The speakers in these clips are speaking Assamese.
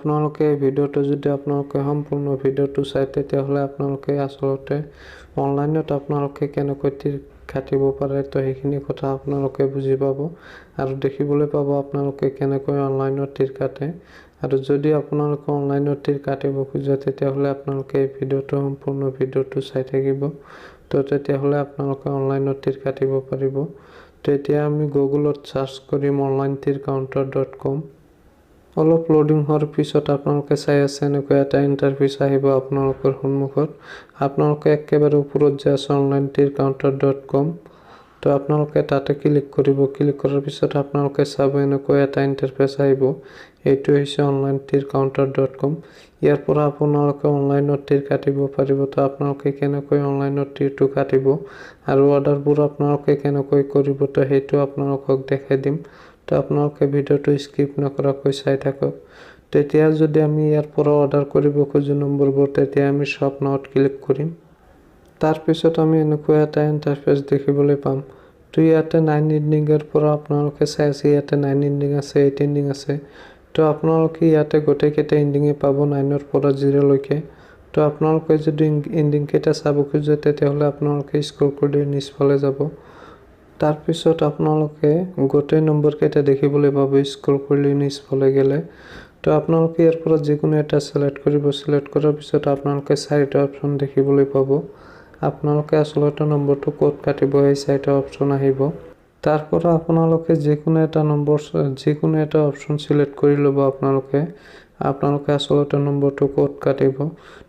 আপোনালোকে এই ভিডিঅ'টো যদি আপোনালোকে সম্পূৰ্ণ ভিডিঅ'টো চাই তেতিয়াহ'লে আপোনালোকে আসলতে অনলাইনত আপোনালোকে কেনেকৈ তীৰ কাটিব পাৰে তো সেইখিনি কথা আপোনালোকে বুজি পাব আৰু দেখিবলৈ পাব আপোনালোকে কেনেকৈ অনলাইনত তীৰ কাটে আৰু যদি আপোনালোকে অনলাইনত তীৰ কাটিব খোজে তেতিয়াহ'লে আপোনালোকে এই ভিডিঅ'টো সম্পূৰ্ণ ভিডিঅ'টো চাই থাকিব তো তেতিয়াহ'লে আপোনালোকে অনলাইনত তীৰ কাটিব পাৰিব। তো এতিয়া আমি গুগলত সাৰ্চ কৰিম onlinetircounter.com। অলপ লোডিং হোৱাৰ পিছত আপোনালোকে চাই আছে এনেকৈ এটা ইণ্টাৰফেচ আহিব আপোনালোকৰ সন্মুখত। আপোনালোকে একেবাৰে ওপৰত যে আছে onlinetircounter.com তো আপোনালোকে তাতে ক্লিক কৰিব। ক্লিক কৰাৰ পিছত আপোনালোকে চাব এনেকৈ এটা ইণ্টাৰফেচ আহিব। এইটো হৈছে onlinetircounter.com। ইয়াৰ পৰা আপোনালোকে অনলাইনত তীৰ কাটিব পাৰিব। তো আপোনালোকে কেনেকৈ অনলাইনত তীৰটো কাটিব আৰু অৰ্ডাৰবোৰ আপোনালোকে কেনেকৈ কৰিব তো সেইটো আপোনালোকক দেখাই দিম। তো আপোনালোকে ভিডিঅ'টো স্কিপ নকৰাকৈ চাই থাকক। তেতিয়া যদি আমি ইয়াৰ পৰা অৰ্ডাৰ কৰিব খোজো নম্বৰবোৰ তেতিয়া আমি শ্বপ নাওত ক্লিক কৰিম। তাৰ পিছত আমি এনেকৈ এটা ইণ্টাৰফেচ দেখিবলৈ পাম। তো ইয়াতে 9 ইণ্ডিঙৰ পৰা আপোনালোকে চাই আছে ইয়াতে 9 ইণ্ডিং আছে 8 ইণ্ডিং আছে। তো আপোনালোকে ইয়াতে গোটেইকেইটা ইণ্ডিঙে পাব 9ৰ পৰা 0 লৈকে। তো আপোনালোকে যদি ইণ্ডিং কেইটা চাব খোজে তেতিয়াহ'লে আপোনালোকে স্ক্ৰল কৰি নিচফালে যাব। তাৰ পিছত আপোনালোকে গোটেই নম্বৰ কেইটা দেখিবলৈ পাব স্ক্ৰল কৰি নিচফালে গ'লে। তো আপোনালোকে ইয়াৰ পৰা যিকোনো এটা সিলেক্ট কৰিব। সিলেক্ট কৰাৰ পিছত আপোনালোকে 4টা অপচন দেখিবলৈ পাব। আপোনালোকে আসলতে নম্বৰটো ক'ত কাটিব এই 4টা অপচন আহিব। তাৰ পৰা আপোনালোকে যিকোনো এটা অপচন সিলেক্ট কৰি ল'ব। আপোনালোকে আসলতে নম্বৰটো ক'ত কাটিব।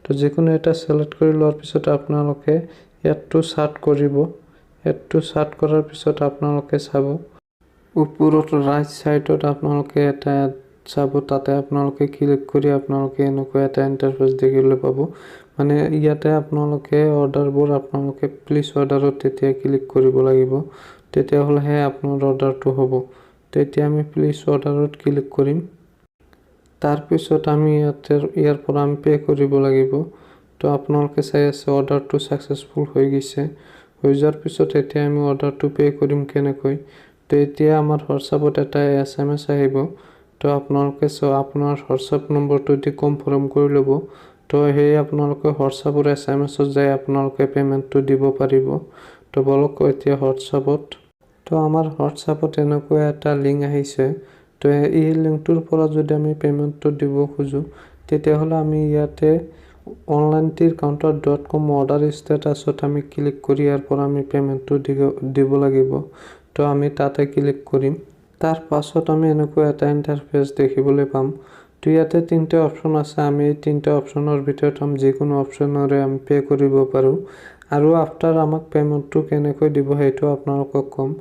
তো যিকোনো এটা সিলেক্ট কৰি লোৱাৰ পিছত আপোনালোকে ইয়াতটো সাৰ্চ কৰিব। ইয়াতটো সাৰ্চ কৰাৰ পিছত আপোনালোকে চাব ওপৰত ৰাইট সাইডত আপোনালোকে এটা চাব তাতে আপোনালোকে ক্লিক কৰি আপোনালোকে এনেকৈ এটা ইণ্টাৰফেচ দেখিবলৈ পাব। মানে ইয়াতে আপোনালোকে অৰ্ডাৰবোৰ আপোনালোকে প্লিজ অৰ্ডাৰত তেতিয়া ক্লিক কৰিব লাগিব। তেতিয়াহ'লেহে আপোনাৰ অৰ্ডাৰটো হ'ব। তেতিয়া আমি প্লিজ অৰ্ডাৰত ক্লিক কৰিম। তাৰ পিছত আমি ইয়াৰ পৰা আমি পে কৰিব লাগিব। তো আপোনালোকে চাই আছে অৰ্ডাৰটো সাকসেসফুল হৈ গৈছে। হৈ যোৱাৰ পিছত এতিয়া আমি অৰ্ডাৰটো পে কৰিম কেনেকৈ। তো এতিয়া আমাৰ হোৱাটছআপত এটা SMS আহিব। তো আপোনালোকে আপোনাৰ হোৱাটছআপ নম্বৰটো দি কনফাৰ্ম কৰি ল'ব। তো সেই আপোনালোকে হোৱাটছআপৰ SMSত যাই আপোনালোকে পেমেণ্টটো দিব পাৰিব। তো বলক এতিয়া হোৱাটছআপত। তো আমাৰ হোৱাটছআপত এনেকৈ এটা লিংক আহিছে। তো এই লিংকটোৰ পৰা যদি আমি পেমেণ্টটো দিব খোজো তেতিয়াহ'লে আমি ইয়াতে onlinetircounter.com অৰ্ডাৰ ষ্টেটাছত আমি ক্লিক কৰি ইয়াৰ পৰা আমি পেমেণ্টটো দিব লাগিব। তো আমি তাতে ক্লিক কৰিম। তাৰ পাছত আমি এনেকৈ এটা ইণ্টাৰফেচ দেখিবলৈ পাম। তো ইয়াতে 3টা অপচন আছে। আমি এই 3টা অপচনৰ ভিতৰত যিকোনো অপচনৰে আমি পে কৰিব পাৰোঁ আৰু আফটাৰ আমাক পেমেণ্টটো কেনেকৈ দিব সেইটো আপোনালোকক ক'ম।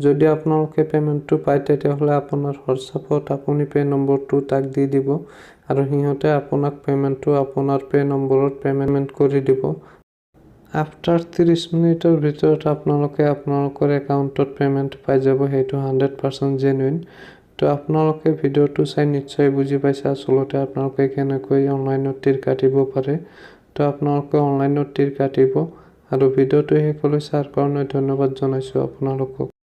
যদি আপোনালোকে পেমেণ্টটো পায় তেতিয়াহ'লে আপোনাৰ হোৱাটছআপত আপুনি পে নম্বৰটো তাক দি দিব আৰু সিহঁতে আপোনাক পেমেণ্টটো আপোনাৰ পে নম্বৰত পেমেণ্ট কৰি দিব। আফটাৰ 30 মিনিটৰ ভিতৰত আপোনালোকে আপোনালোকৰ একাউণ্টত পেমেণ্ট পাই যাব। সেইটো 100% জেনুইন। তো আপোনালোকে ভিডিঅ'টো চাই নিশ্চয় বুজি পাইছে আসলতে আপোনালোকে কেনেকৈ অনলাইনত তীৰ কাটিব পাৰে। তো আপোনালোকে অনলাইনত তীৰ কাটিব আৰু ভিডিঅ'টো শেষলৈ চোৱাৰ কাৰণে ধন্যবাদ জনাইছোঁ আপোনালোকক।